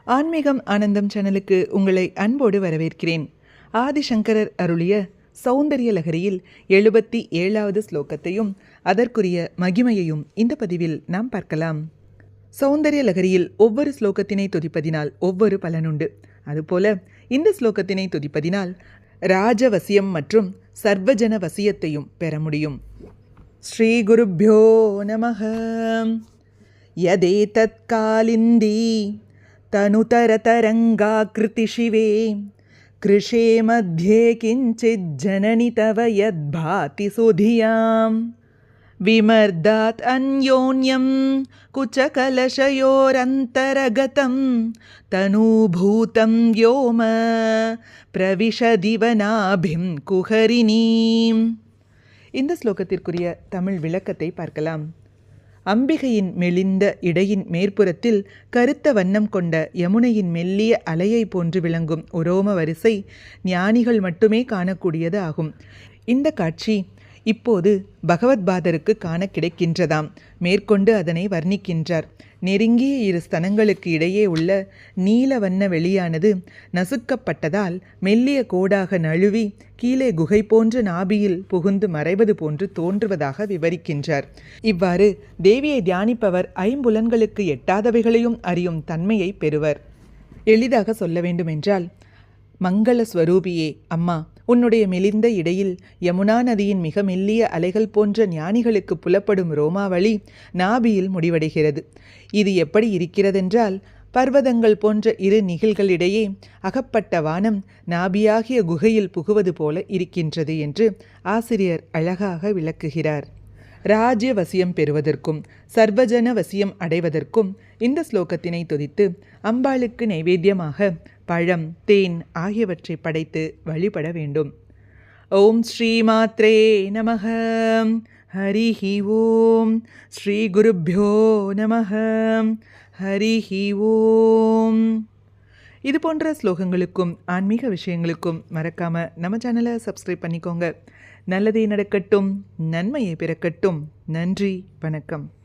ஆன்மீகம் ஆனந்தம் சேனலுக்கு உங்களை அன்போடு வரவேற்கிறேன். ஆதிசங்கரர் அருளிய சௌந்தரிய லகரியில் 77வது ஸ்லோகத்தையும் அதற்குரிய மகிமையையும் இந்த பதிவில் நாம் பார்க்கலாம். சௌந்தரிய லகரியில் ஒவ்வொரு ஸ்லோகத்தினை துதிப்பதினால் ஒவ்வொரு பலனுண்டு. அதுபோல இந்த ஸ்லோகத்தினை துதிப்பதினால் ராஜவசியம் மற்றும் சர்வஜன வசியத்தையும் பெற முடியும். ஸ்ரீ குருப்யோ நமஹ. யதேதத் காலிந்தி तनुतरतरङ्गाकृति शिवे कृशे मध्ये किञ्चित् जननि तव यद्भाति सुधियां विमर्दात् अन्योन्यं कुचकलशयोरन्तरगतं तनूभूतं व्योम प्रविशदिवनाभिं कुहरिणीम्. இந்த ஸ்லோகத்திற்குரிய தமிழ் விளக்கத்தை பார்க்கலாம். அம்பிகையின் மெலிந்த இடையின் மேற்புறத்தில் கருத்த வண்ணம் கொண்ட யமுனையின் மெல்லிய அலையை போன்று விளங்கும் உரோம வரிசை ஞானிகள் மட்டுமே காணக்கூடியது ஆகும். இந்த காட்சி இப்போது பகவத்பாதருக்கு காண கிடைக்கின்றதாம். மேற்கொண்டு அதனை வர்ணிக்கின்றார். நெருங்கிய இரு ஸ்தனங்களுக்கு இடையே உள்ள நீல வண்ண வெளியானது நசுக்கப்பட்டதால் மெல்லிய கோடாக நழுவி கீழே குகை போன்ற நாபியில் புகுந்து மறைவது போன்று தோன்றுவதாக விவரிக்கின்றார். இவ்வாறு தேவியை தியானிப்பவர் ஐம்புலன்களுக்கு எட்டாதவைகளையும் அறியும் தன்மையை பெறுவர். எளிதாக சொல்ல வேண்டுமென்றால், மங்கள ஸ்வரூபியே அம்மா, உன்னுடைய மெலிந்த இடையில் யமுனா நதியின் மிக மெல்லிய அலைகள் போன்ற ஞானிகளுக்கு புலப்படும் ரோமாவளி நாபியில் முடிவடைகிறது. இது எப்படி இருக்கிறதென்றால், பர்வதங்கள் போன்ற இரு நிகில்களிடையே அகப்பட்ட வானம் நாபியாகிய குகையில் புகுவது போல இருக்கின்றது என்று ஆசிரியர் அழகாக விளக்குகிறார். ராஜ்ய வசியம் பெறுவதற்கும் சர்வஜன வசியம் அடைவதற்கும் இந்த ஸ்லோகத்தினை துதித்து அம்பாளுக்கு நைவேத்தியமாக பழம், தேன் ஆகியவற்றை படைத்து வழிபட வேண்டும். ஓம் ஸ்ரீ மாத்ரே நமஹ. ஹரிஹி ஓம். ஸ்ரீ குருப்யோ நமஹ. ஹரிஹி ஓம். இது போன்ற ஸ்லோகங்களுக்கும் ஆன்மீக விஷயங்களுக்கும் மறக்காம நம்ம சேனலை சப்ஸ்கிரைப் பண்ணிக்கோங்க. நல்லதே நடக்கட்டும், நன்மையை பிறக்கட்டும். நன்றி, வணக்கம்.